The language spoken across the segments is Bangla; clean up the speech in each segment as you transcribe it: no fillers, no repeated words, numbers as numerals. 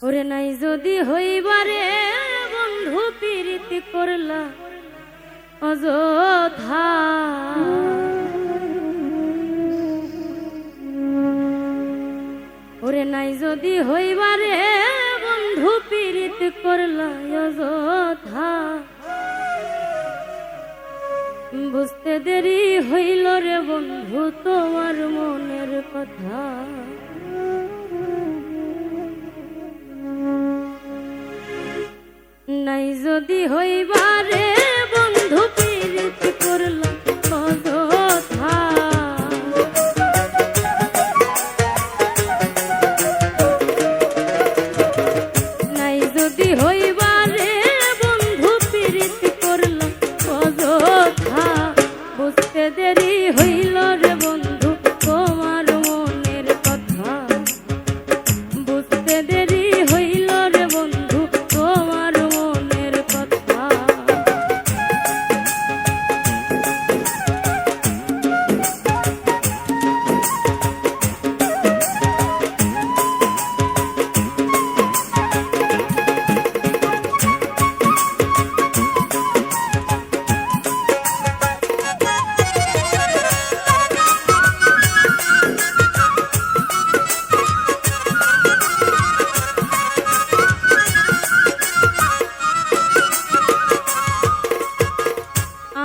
ওরে নাই যদি হইবারে বন্ধু প্রীতি করলা অযথা, ওরে নাই যদি হইবারে বন্ধু প্রীতি করলা অযথা, বুঝতে দেরি হইল রে বন্ধু তোমার মনের কথা। নাই যদি হইবারে বন্ধু প্রীতি করলা অযথা, নাই যদি হইবারে বন্ধু প্রীতি করলা অযথা, বুঝতে দেরি হইল রে বন্ধু তোমার মনের কথা, বুঝতে দেরি হইল রে বন্ধু তোমার মনের কথা।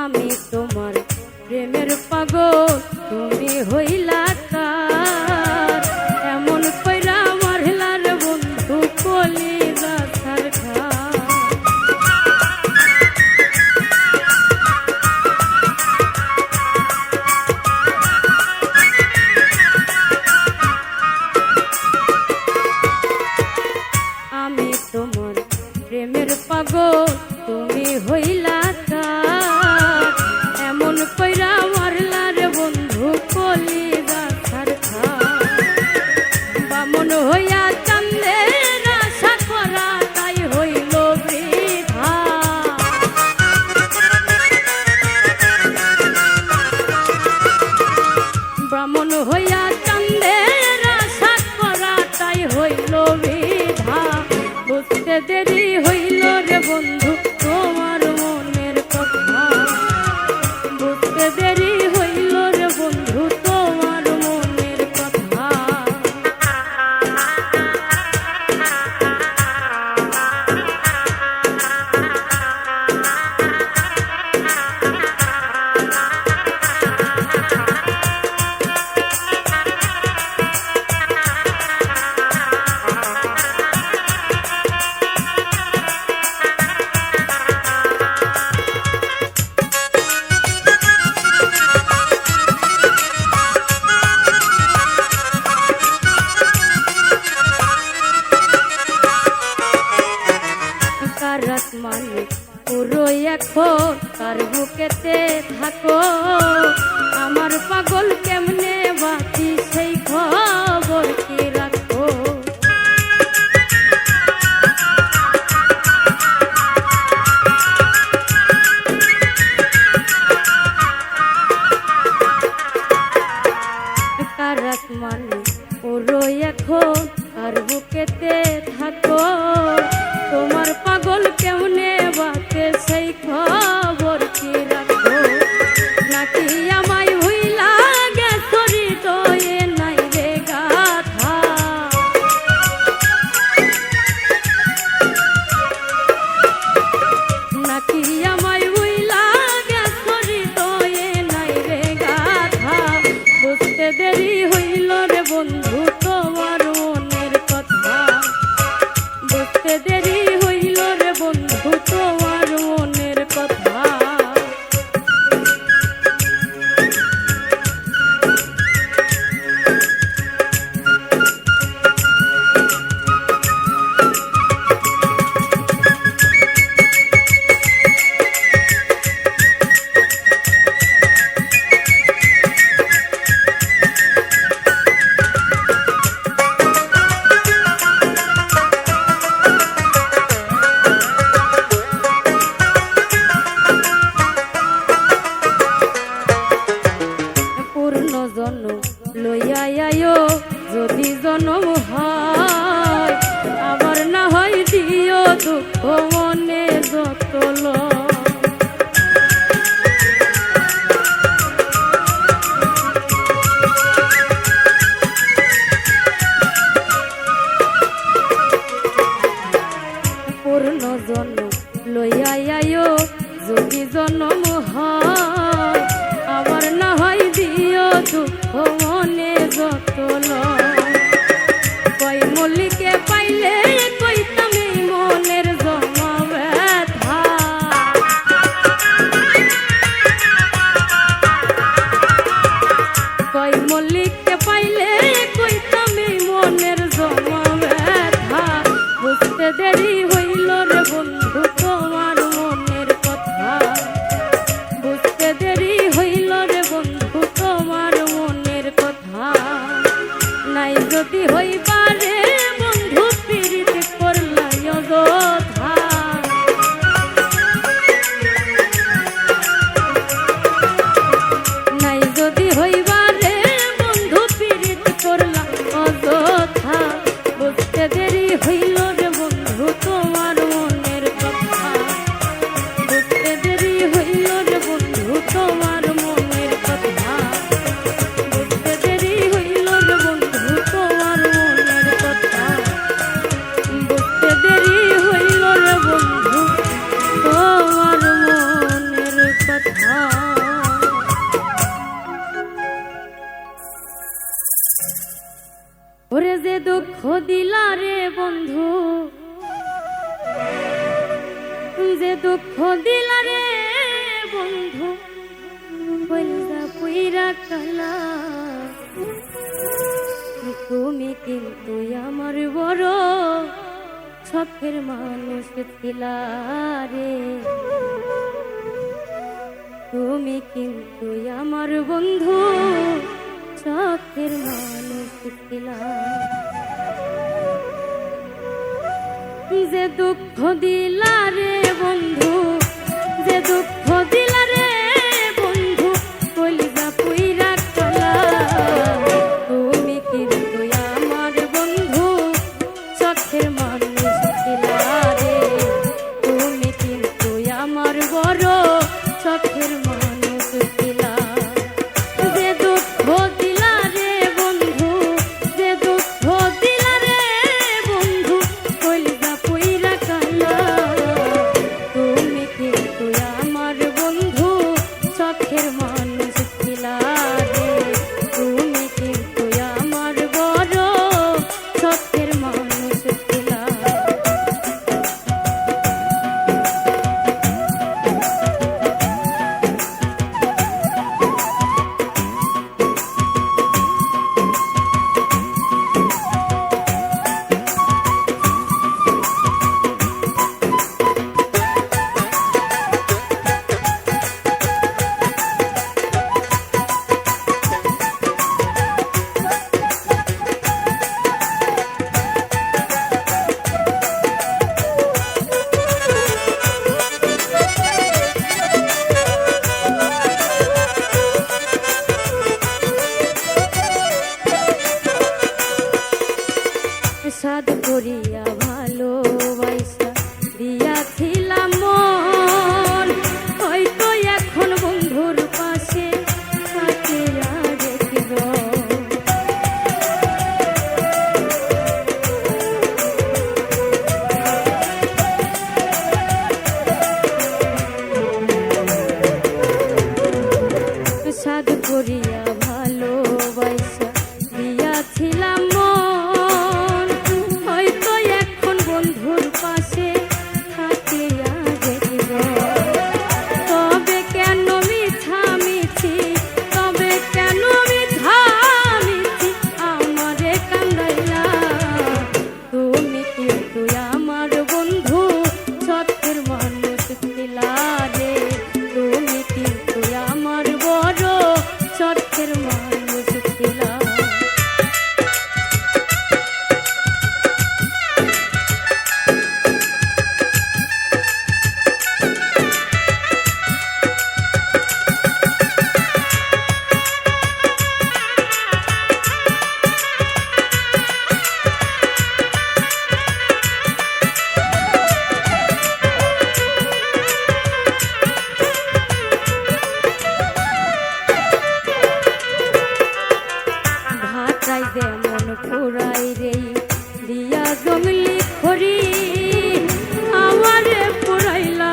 আমি তোমার প্রেমের পাগল তুমি হইলা কার, এমন কইরা মারলার বন্ধু কলিজা সরকার। আমি তোমার প্রেমের পাগল তুমি হইলা কার, এমন কইরা মারলার বন্ধু কলিজা সরকার। বামন হইয়া চান্দের আশা করা তাই হইল বৃথা, ব্রাহ্মণ হইয়া চান্দের আশা করা তাই হইল বৃথা, বুঝতে দেরি হইল রে বন্ধু তোমার মনের কথা, বুঝতে দেরি হইল রে বন্ধু তোমার মনের কথা। আসমানে পুরো এখন তার বুকেতে থাকো, আমার পাগল কেমনে বাঁচি সেই খবর কি রাখো। কার আসমানে পুরো এখন তার বুকেতে থাকো, তোমার পাগল কেমনে বাঁচে সেই খবর কি রাখো। নাকি আমায় ভুইলা গেছো হৃদয়ে নাই রে গাথা, নাকি আমায় ভুইলা গেছো হৃদয়ে নাই রে গাথা, বুঝতে দেরি হইল রে বন্ধু তোমার মনের কথা, বুঝতে লইয়া আয়ো যদি জন্ম হয়, আবার না হয় দিও দুঃখ মনে যত লয়। কই মল্লিকে পাইলে কইতাম এই মনের জমা ব্যথা, কই মল্লিককে পাইলে কইতাম এই মনের জমা ব্যথা। বুঝতে দেরি হইল রে বন্ধু তোমার মনের কথা, বুঝতে দেরি হইল রে বন্ধু তোমার মনের কথা। নাই যদি হইবারে বন্ধু পীড়িত করলাই অযথা, নাই যদি হইবারে বন্ধু পীড়িত করলাই অযথা। বুঝতে দেরি হইল রে বন্ধু তোমার মনের কথা, বুঝতে দেরি হইল রে বন্ধু তোমার মনের কথা, বুঝতে দেরি হইল রে বন্ধু তোমার মনের কথা, বুঝতে দেরি হইল রে বন্ধু তোমার মনের কথা। ওরে যে দুঃখ দিলা রে বন্ধু, যে দুঃখ দিলা রে বন্ধু, বলদা পুইরা কালা। তুমি কিন্তু আমার বড় শখের মানুষ ছিলা রে, তুমি কিন্তু আমার বন্ধু শখের মানুষ ছিলা। যে দুঃখ দিলা রে বন্ধু, যে দুঃখ দিলা রে বন্ধু, কলিজা পুইরা কালা। তুমি কিন্তু আমার বন্ধু শখের মানুষ ছিলা রে, তুমি কিন্তু আমার বড় শখের মানুষ ছিলা। যে দুঃখ দিলা রে বন্ধু, যে দুঃখ দিলা রে বন্ধু, কলিজা পুইরা কালা। তুমি কিন্তু আমার বন্ধু শখের মানুষ ছিলা রে, তুমি কিন্তু আমার বড় শখের মানুষ ছিলা। সাদ করিয়া ভালোবাসা দিয়াছিলাম মন, হয়তো এখন বন্ধুর পাশে থাকিয়া দেখিব। সাদ করিয়া ভালোবাসা দিয়াছিলাম মন, হয়তো এখন বন্ধুর পাশে থাকিয়া দেখিব। তবে কেন মিছামিছি, তবে কেন মিছামিছি আমারে কান্দাইলা। তুমি কিন্তু আমার বন্ধু শখের মানুষ ছিলা রে, তুমি কিন্তু আমার বড় শখের মানুষ ছিলা। যেমন ফুরাই রে দিয়া জমিলি খড়ি, আমারে পুরাইলা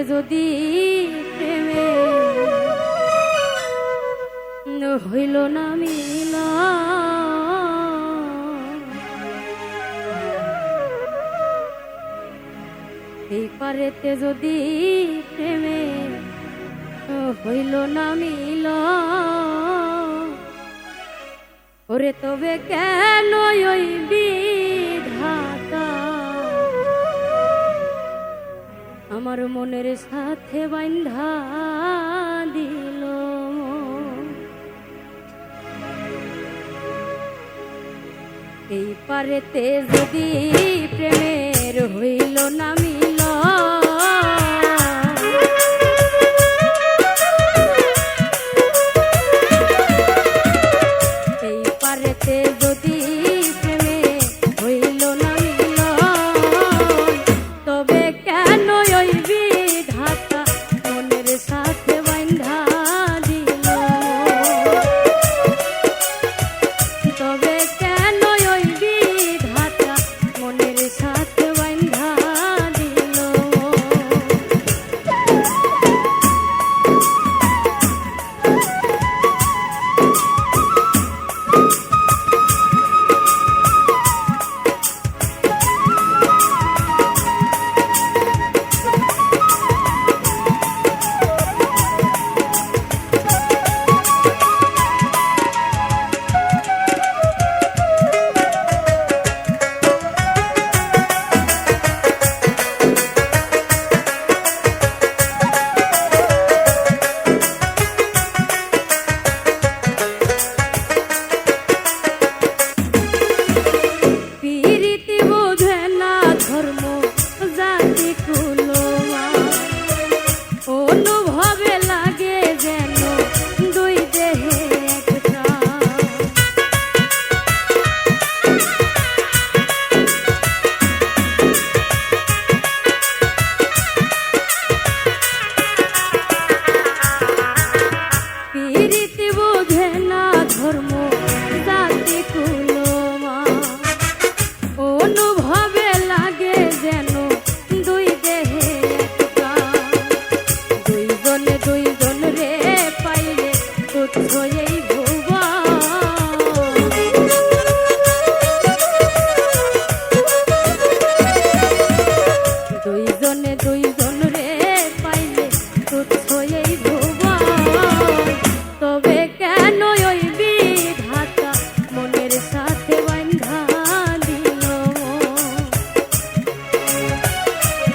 যদি প্রেমে হইল না মিলা, এই পারেতে যদি প্রেমে হইল না মিলা, ওরে তবে কেন ওই বিধাতা আমার মনের সাথে বান্ধা দিল। এই পারেতে যদি প্রেমের হইল না মিল, এই পারেতে যদি প্রেমে হইল না মিল, তবে কেন ওই বিধাতা মনের সাথে বান্ধা দিল, তবে কেন ওই বিধাতা মনের সাথে বান্ধা দিল। অনুভবে লাগে যেন দুই দেহে একটা, প্রীতি বোঝে না ধর্ম জাতি কুলমা, অনুভবে লাগে যেন দুই দেহে একটা, দুইজনে দুইজন রে পাইলে তুচ্ছ এই ভুবন, দুইজনে দুইজন রে পাইলে তুচ্ছ এই ভুবন, তবে কেন ওই বিধাতা মনের সাথে বান্ধা দিল,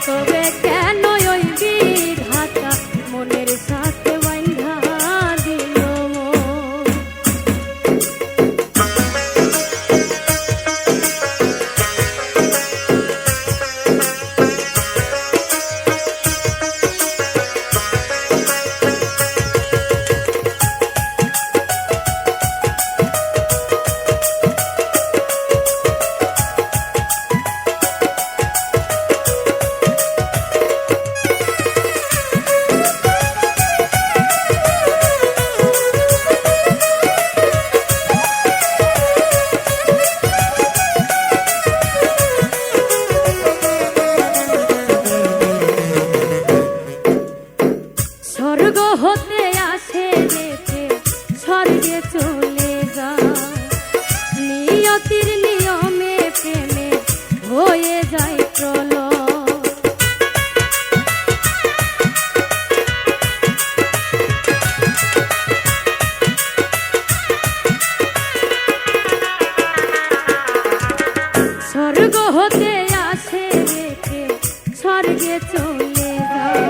তবে কেন ওই বিধাতা মনের সাথে বান্ধা দিল। স্বর্গ হতে আসে রেখে স্বর্গে চলে যায়, নিয়তির নিয়মে প্রেমে হয়ে যায় প্রলয়, স্বর্গ হতে আসে রেখে স্বর্গে চলে যায়,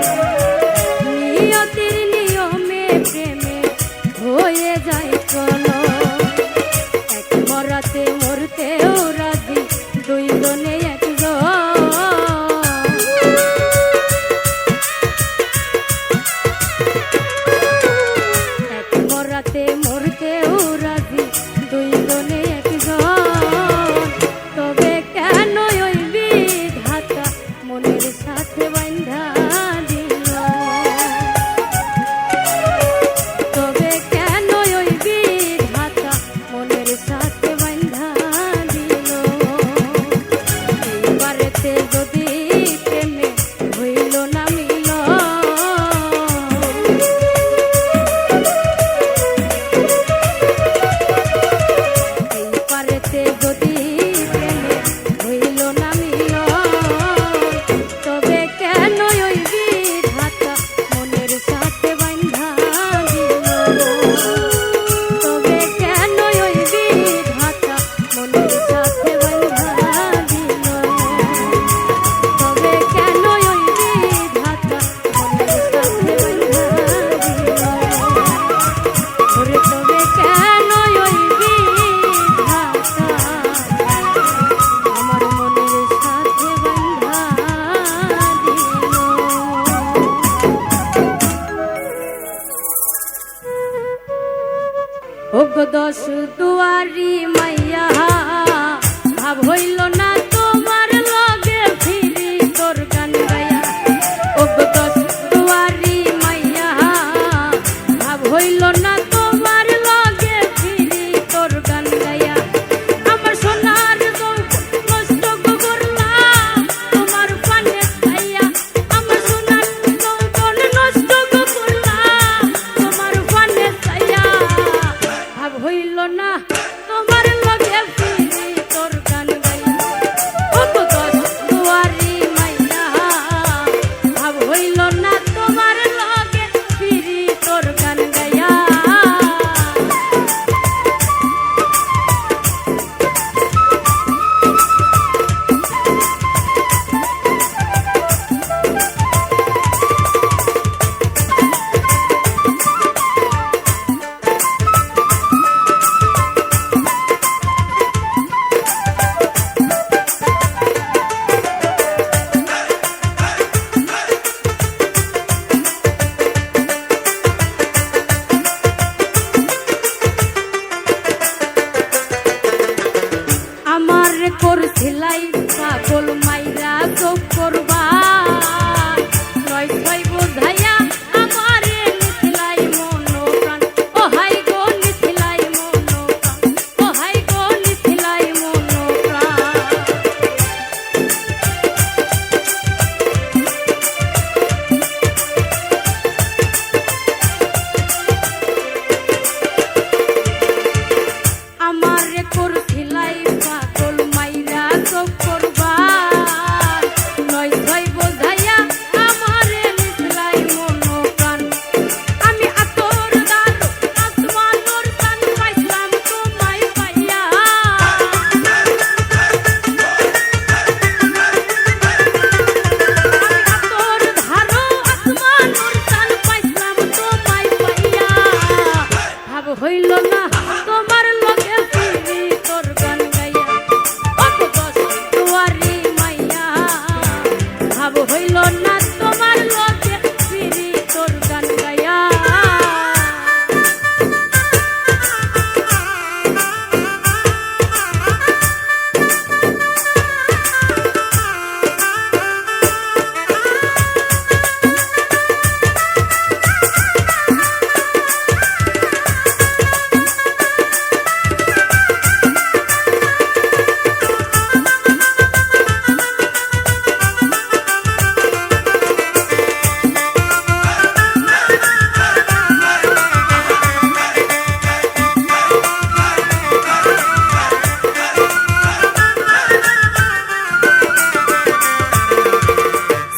নিয়তির নিয়ম ওগো দশ দুয়ারি মাইয়া ভাব হইল না তোমার লগে ফিরি তোর গান গায়া। ওগো দশ দুয়ারি মাইয়া ভাব হইল না তোমার লগে ফিরি তোর গান গায়া। আমার সোনার নষ্ট করলাম তোমার পানে খাইয়া। আমার সোনার নষ্ট করলাম তোমার পানে খাইয়া। ভাব হইল না তোমার লগে ফিরি তোর গান গাইয়া। ওগো দশ দুয়ারি মাইয়া ভাব হইল না তোমার লগে ফিরি তোর গান গাইয়া। আমার করছিলাই পাগল মাইরা চোখ করবা নয় ছয় বোঝাইয়া আমারে নিছিলাই মন প্রাণ। ও হাই গো নিছিলাই মন প্রাণ। ও হাই গো নিছিলাই মন প্রাণ। আমারে করছিলাই পাগল মাইরা চোখ করবা নয় ছয় বোঝাইয়া আমারে নিছিলাই মন প্রাণ। আমি আতর দার আসমানোর টান পাইলাম তোমায় পাইয়া। আমি আতর ধারো আসমানোর টান পাইলাম তোমায় পাইয়া। ভাব হইল না তোমার লগে ফিরি তোর গান গাইয়া। ওগো দশ দুয়ারি মাইয়া ভাব হইল না তোমার লগে ফিরি তোর গান গাইয়া।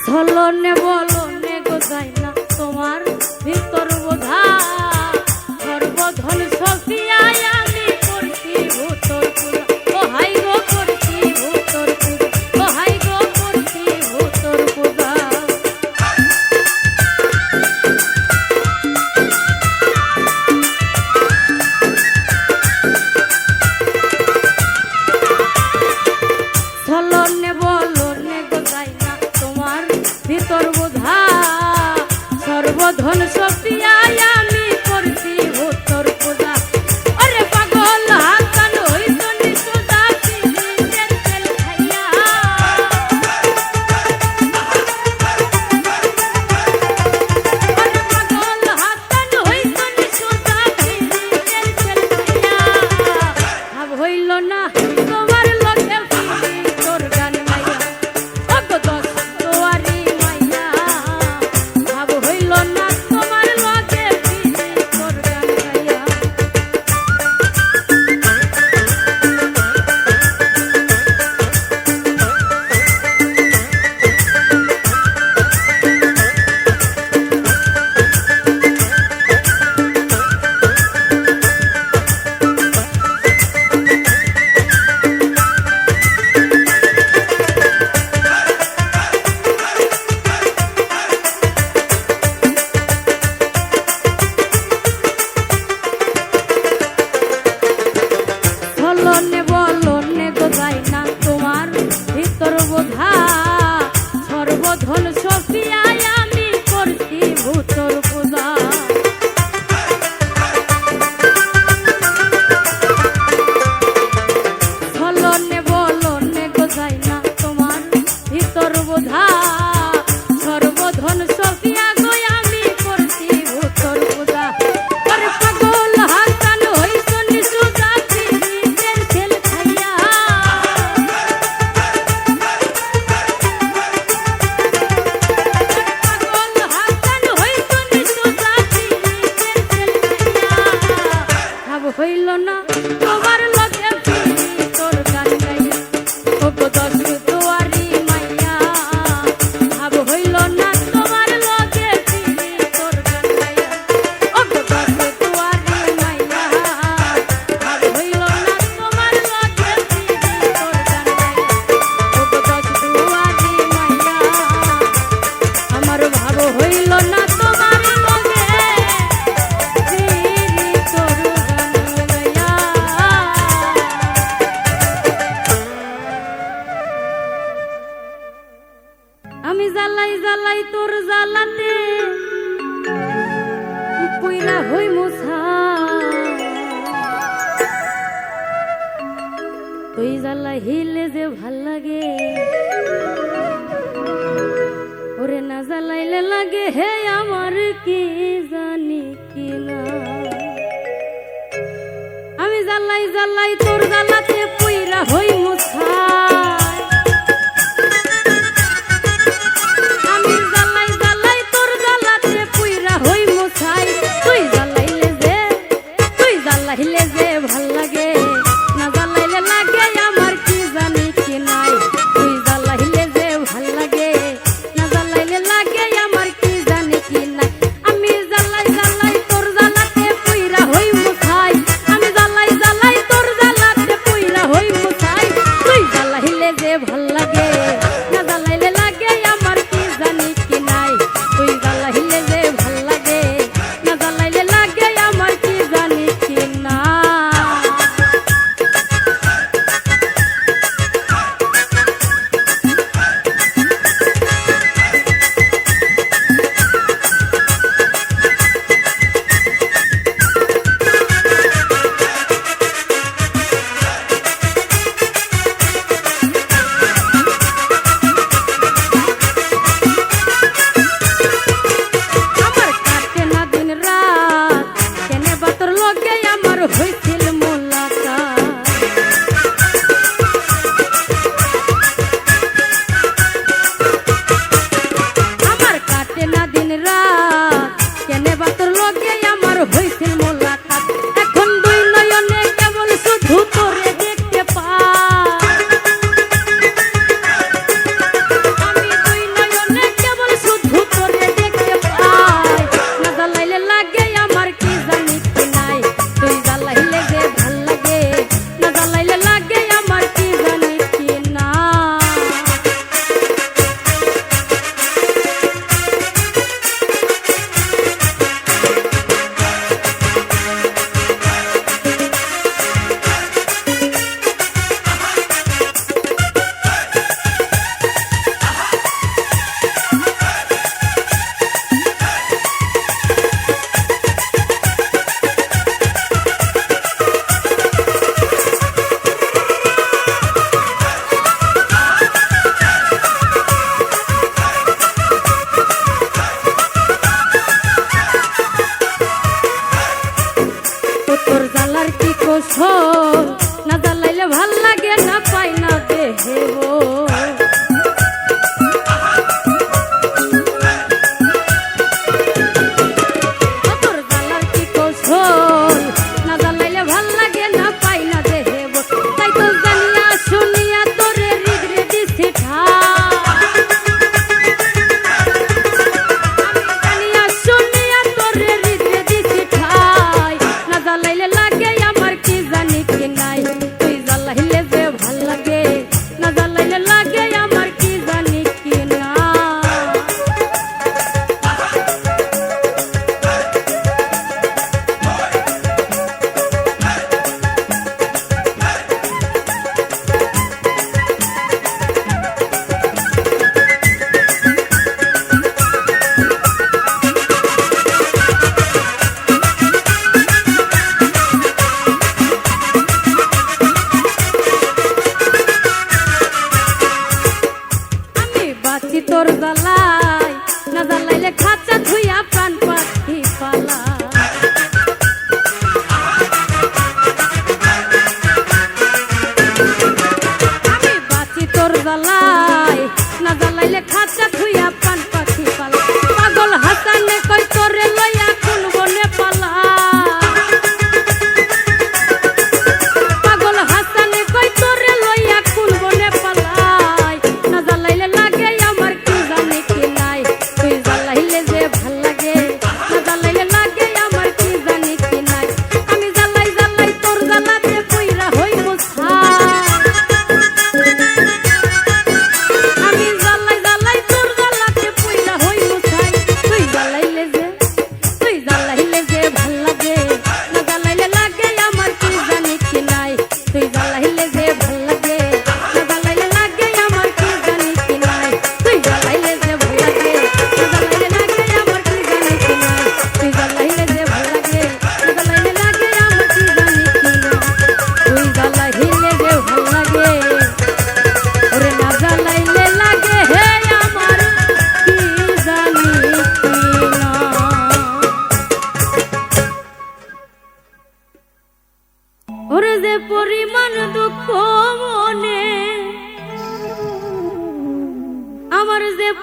চলনে বলনে গোজাই না তোমার ভিতর বোঝা সর্বধন সফিয়ায় আমি করছি ভূতর পূজা। ও হাই গো করছি ভূতর পূজা। ও হাই গো করছি ভূতর পূজা। চলনে বলনে গোজাই না তোমার ভিতর বোঝা সর্বধন সফিয়ায় আমি করছি ভূতর পূজা। আরে পাগল হাসান হইত নিশোদা ফিরিতের তেল খাইয়া। আরে পাগল হাসান হইত নিশোদা ফিরিতের তেল খাইয়া। ভাব হইল না তোমার লগে ফিরি তোর গান গাইয়া। ওগো দশ দুয়ারি মাইয়া ভাব হইল না তোমার লগে ফিরি তোর গান গাইয়া। বলনে বলনে গোজাই না তোমার ভিতর বোঝা সর্বধন সফিয়ায় আমি করছি ভূতর পূজা। জ্বালাইলে যে ভাল লাগে, ওরে না জ্বালাইলে লাগে হে আমার কি জানি কি না। আমি জ্বালাই জ্বালাই তোর জ্বালাতে পুইরা হই মুছাই, আমি জ্বালাই জ্বালাই তোর জ্বালাতে পুইরা হই মুছাই। তুই জ্বালাইলে যে ভাল লাগে, না জ্বালাইলে লাগে আমার কি জানি কি নাই। তুই জ্বালাইলে যে ভাল লাগে, না জ্বালাইলে লাগে আমার কি জানি কি নাই। আমি জ্বালাই জ্বালাই তোর জ্বালাতে পুইরা হই মুছাই, আমি জ্বালাই জ্বালাই তোর জ্বালাতে পুইরা হই মুছাই। তুই জ্বালাইলে যে ভাল লাগে, না জ্বালাইলে লাগে আমার কি জানি কি নাই। তুই জ্বালাইলে যে ভাল লাগে, না জ্বালাইলে লাগে আমার কি জানি কি না। হইছিল মোলাকাত, আমার কাটে না দিন রাত, কেনে বা তোর লগে আমার হইছিল মোলাকাত। এখন দুই নয়নে কেবল শুধু তোরে দেখতে পাই, আমি দুই নয়নে কেবল শুধু তোরে দেখতে পাই। না জ্বালাইলে লাগে আমার কি জানি কি নাই। তুই জ্বালাইলে যে ভাল লাগে, না জ্বালাইলে লাগে আমার কি জানি কি না। তোর জ্বালার কি কৌশল, না জ্বালাইলে ভাল লাগে না পাই না দেহে তোর জ্বালার কি কৌশল, না জ্বালাইলে ভাল লাগে না পাই না দেহে। তাই তো জানিয়া শুনিয়া তোরে হৃদয়ে দিছি ঠাই, জানিয়া শুনিয়া তোরে হৃদয়ে দিছি ঠাই। না জ্বালাইলে লাগে আমার কি জানি কি না।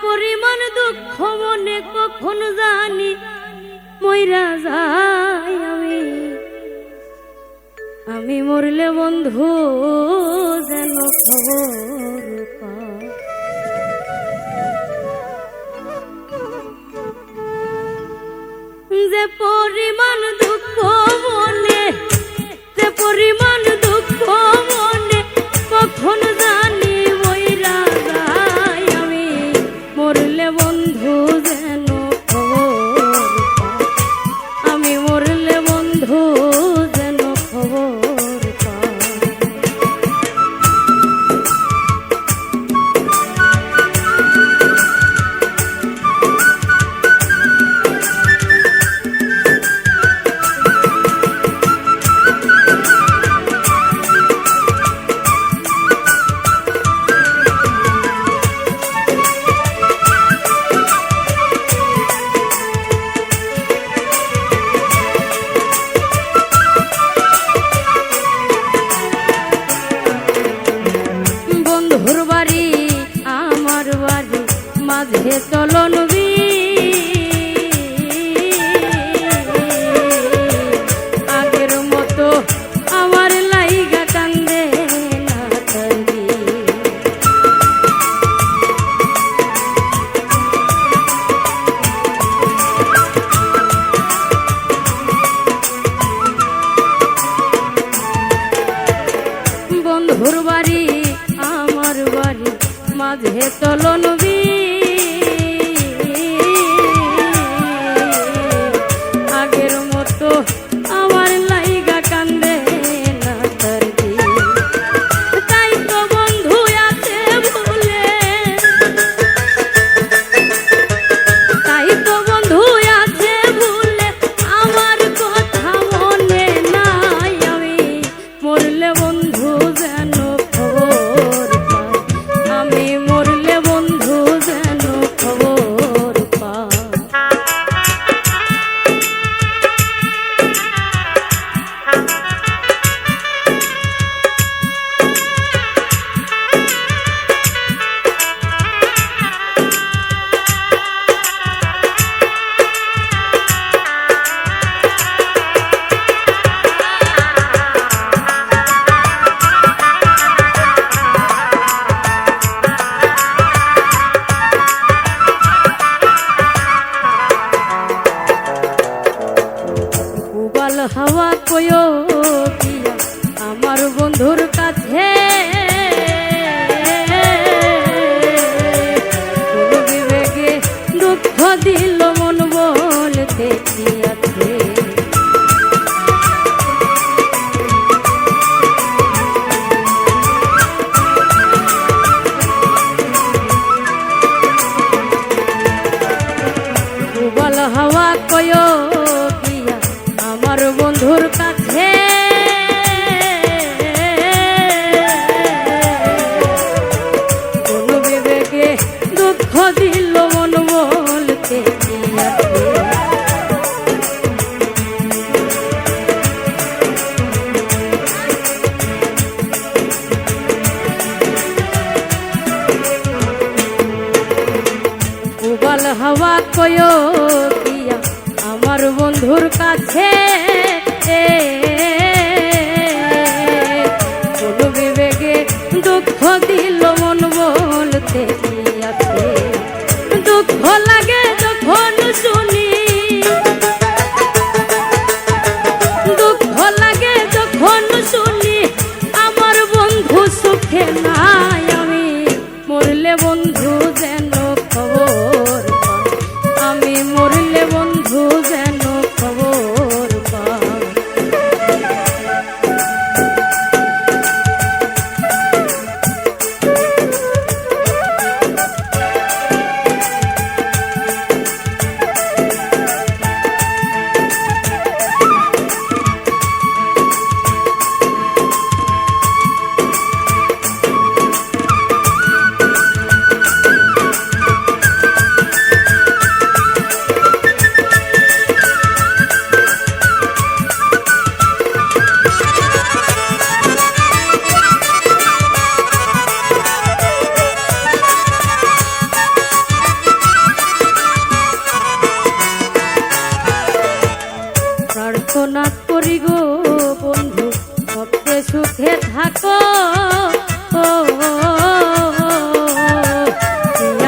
পরিমাণ দুঃখ মনে কখন জানি মইরা যাই আমি মরলে বন্ধু যেন খবর পায়। যে পরিমাণ দুঃখ মনে, যে পরিমাণ দুঃখ মনে কখন জানি মইরা যাই আমি মরলে বন্ধু যেন খবর পায়। আমি মরলে বন্ধু যেন খবর পায়। বন্ধুর বাড়ি আমার বাড়ি মাঝে চলন আগের মতো আমার লাইগা কান্দে না তারি। বন্ধুর বাড়ি আমার বাড়ি মাঝে চলন আগের মতো আমার লাইগা কান্দে না তারি। তাই তো বন্ধু আছে ভুলে, তাই তো বন্ধু আছে ভুলে আমার কথা মনে নাই আমি মরলে বন্ধু যেন খবর পায়। আমি মরলে বন্ধু যেন খবর পায়। উবাল হাওয়া কয়ো দিয়া আমার বন্ধুর কাছে কোন বিবেকে দুঃখ দিল মন বলতে কি আছে। উবাল হাওয়া কয়ো দিয়া আমার বন্ধুর কাছে কোন বিবেকে দুঃখ দিল মন বলতে কি আছে। উবাল হাওয়া কয়ো দিয়া আমার বন্ধুর কাছে কোন বিবেকে দুঃখ দিল মন বলতে কি আছে। দুঃখ লাগে যখন শুনি, দুঃখ লাগে যখন শুনি আমার বন্ধু সুখে নাই আমি মরলে বন্ধু যেন খবর পায়। আমি মরলে বন্ধু যেন খবর পায়। প্রার্থনা করি গো বন্ধু সবচেয়ে সুখে থাকো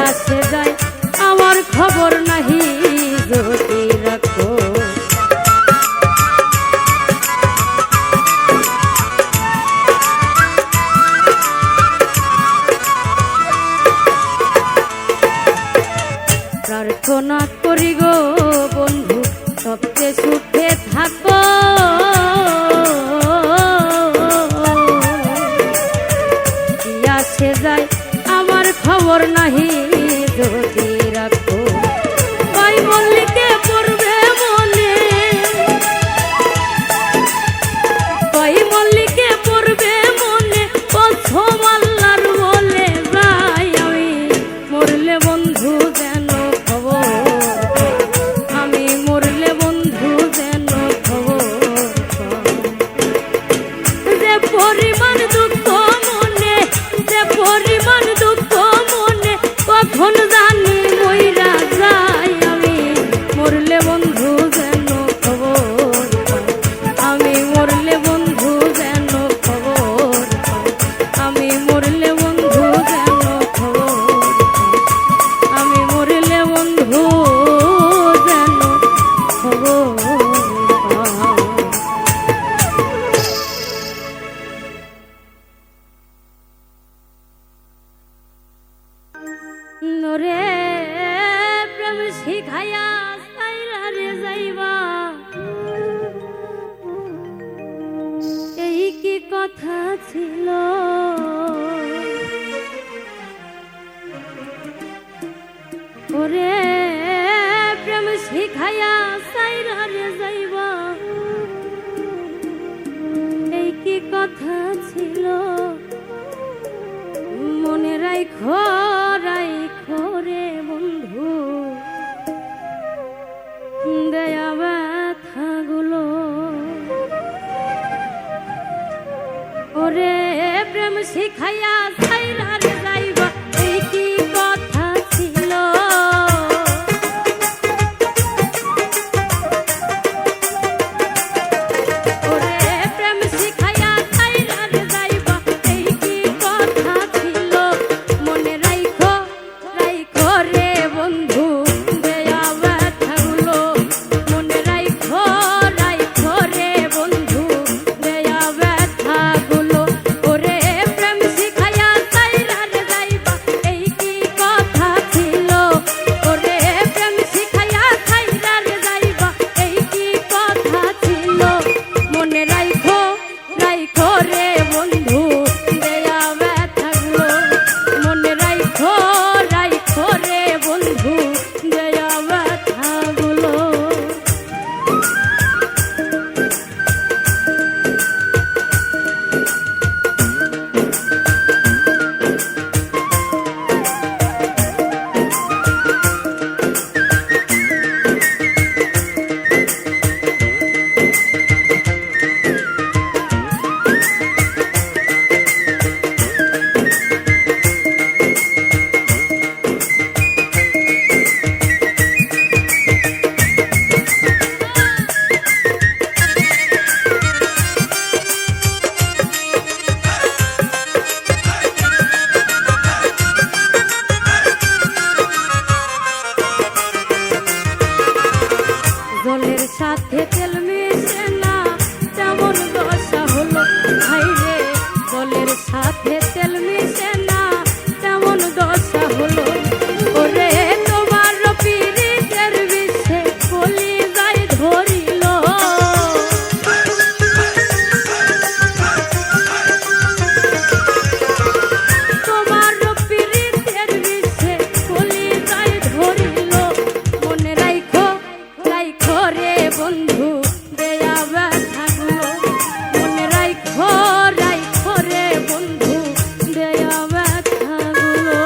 আসে যায় আমার খবর নাহি যদি রাখো প্রার্থনা করি গো বন্ধু সবচেয়ে সুখে থাকো আসে যায় আমার খবর নাহি যদি রাখো কই মল্লিকে পড়বে মনে কই মল্লিকে পড়বে মনে প্রথম আল্লাহর বলে যাই আমি মরলে বন্ধু যেন আমি মরলে বন্ধু যেন খবর যে পরিমাণ দুঃখ মনে যে পরিমাণ দুঃখ মনে কখন জানি মইরা যাই আমি মরলে বন্ধু যেন খবর আমি মরলে বন্ধু যেন খবর আমি মরলে বন্ধু যেন খবর আমি মরলে বন্ধু যেন খবর নরে প্রেম শিখাইয়া সাইরা রে যাইবা এই কি কথা ছিল ওরে প্রেম শিখাইয়া সাইরা রে যাইবা এই কি কথা ছিল মনে রাইখো রাইখো রে বন্ধু দেয়া ব্যথাগুলো ওরে প্রেম শিখাইয়া সাইরা রে যাইবা এই কি কথা ছিল ওরে প্রেম শিখাইয়া সাইরা রে যাইবা এই কি কথা ছিল মনে রাইখো রাইখো রে বন্ধু দেয়া ব্যথাগুলো মনে রাইখো রাইখো রে বন্ধু দেয়া ব্যথাগুলো ওরে প্রেম শিখাইয়া সাইরা রে যাইবা এই কি কথা ছিল ওরে প্রেম শিখাইয়া সাইরা রে যাইবা এই কি কথা ছিল মনে রাইখো রাইখো রে বন্ধু দেয়া ব্যথাগুলো মনে রাইখো রাইখো রে বন্ধু দেয়া ব্যথাগুলো জলের সাথে তেল মিশে না তেমন দশা হলো ভাইরে জলের সাথে তেল মিশে না তেমন দশা হলো ওরে তোমার পীড়িতের বিষে কলি যাই ধরিল তোমার পীড়িতের বিষে কলি যাই ধরিল মনে রাইখো রাইখো রে বন্ধু দেয়া ব্যথাগুলো মনে রাইখো রাইখো রে বন্ধু দেয়া ব্যথাগুলো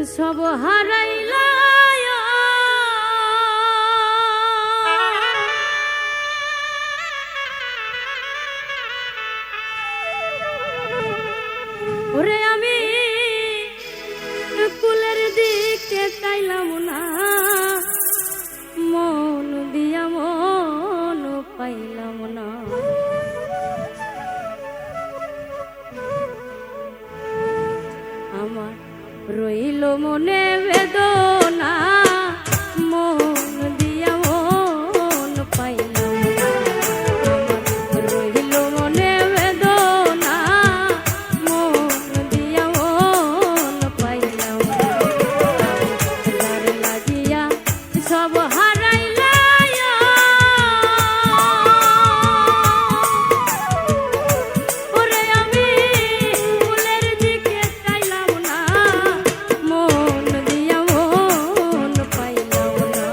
সব হারাইলা ওরে আমি কুলের দিকে চাইলাম না মন দিয়া মন পাইলাম না আমার রইল মনে বেদনা মন দিয়া মন পাইলাম না আমার রইল মনে বেদনা মন দিয়া মন পাইলাম না যার লাগিয়া সব হারাইলা ওরে আমি ফুলের দিকে চাইলাম না মন দিয়া মন পাইলাম না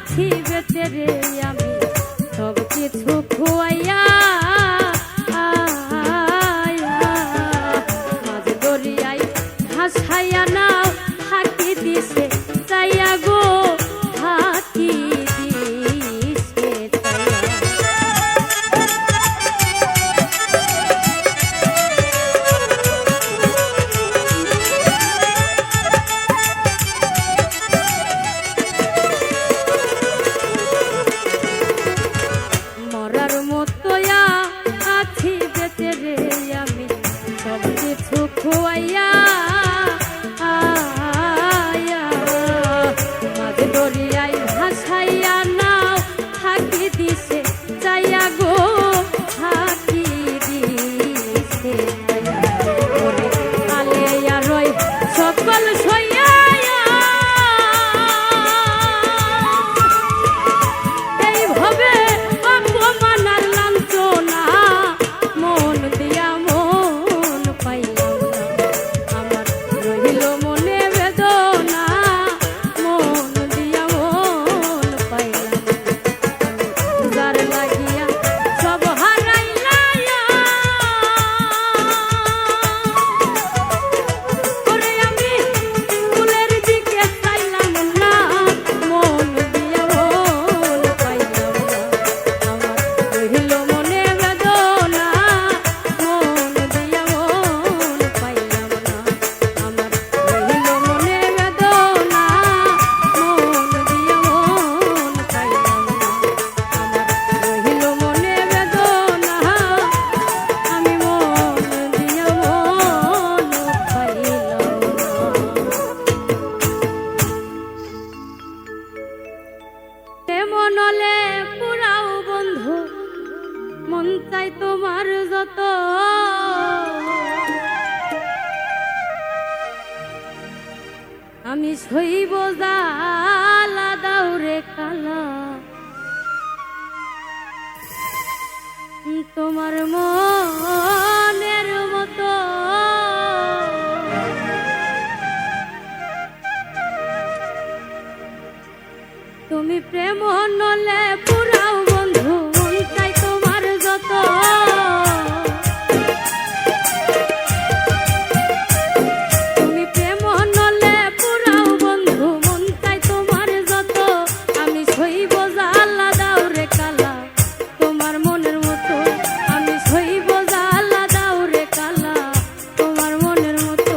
আছি বেঁচে রে আমি সব কিছু খুয়াইয়া মাঝ দরিয়ায় ভাসাইয়া নাও থাকি দিছে চাইয়া গো থাকি দিছে চাইয়া। মরার মতোয়া আছি বেঁচে রে আমি সব কিছু খুয়াইয়া মাঝ দরিয়ায় ভাসাইয়া নাও থাকি দিছে চাইয়া গো থাকি দিছে চাইয়া। ওরে আলেয়া রয় সকল সইয়া এইভাবে অপমান আর লাঞ্ছনা মন দিয়া মন পাইলাম না আমার রহিল মনে বেদনা মন দিয়া মন পাইলাম যার লাগিয়া সব হারাইলায়া করে আমি ফুলের দিকে চাইলাম না মন দিয়া মন পাইলাম না আমার রহিল মনে বেদনা মন দিয়া মন পাইলাম না আমার রহিল মনে বেদনা মন দিয়া মন পাইলাম না আমার রহিল মনে বেদনা আমি মন দিয়া মন পাইলাম না। মনলে পুরাও বন্ধু মন চাই তোমার যত আমি সইব জালা দাউরে কালা তোমার মনের মতো তুমি প্রেম নলে পুরাও বন্ধু মন চাই তোমার যত তুমি প্রেম নলে পুরাও বন্ধু মন চাই তোমার যত আমি সইব জালা দাউরে কালা তোমার মনের মতো আমি সইব জালা দাউরে কালা তোমার মনের মতো।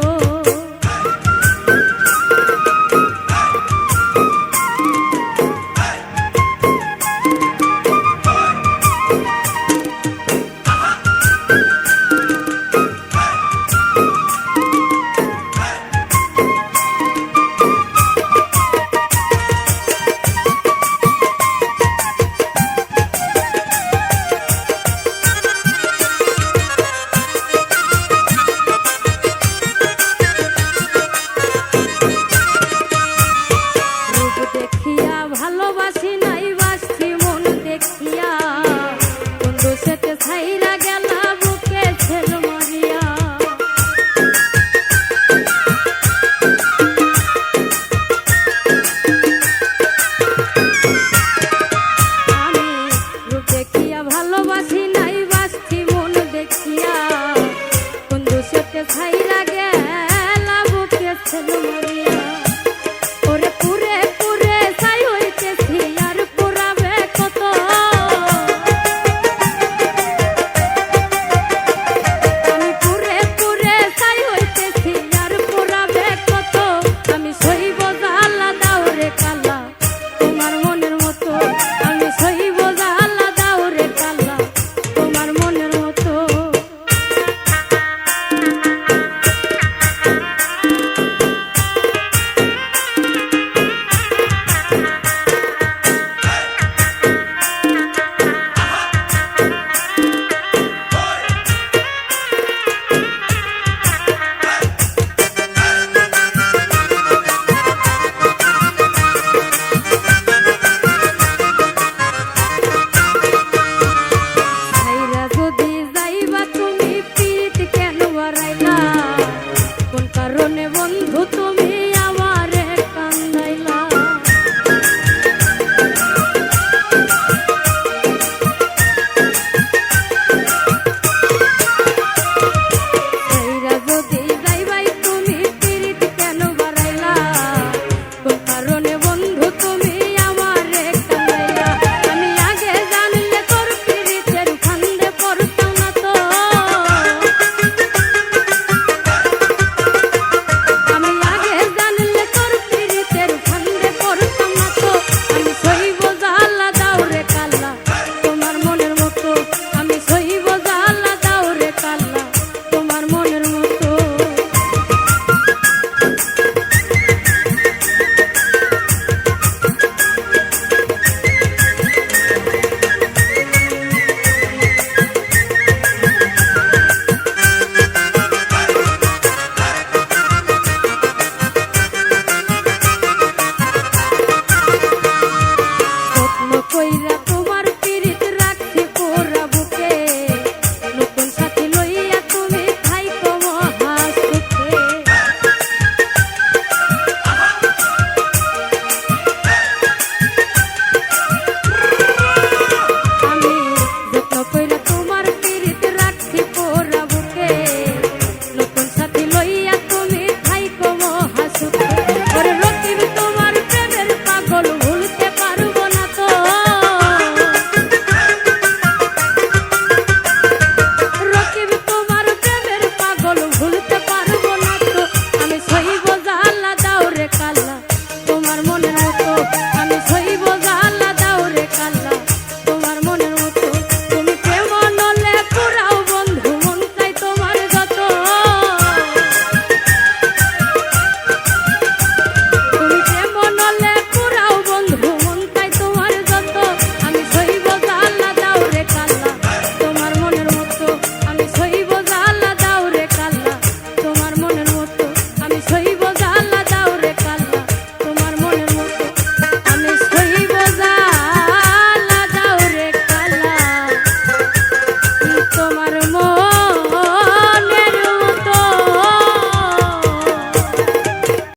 মন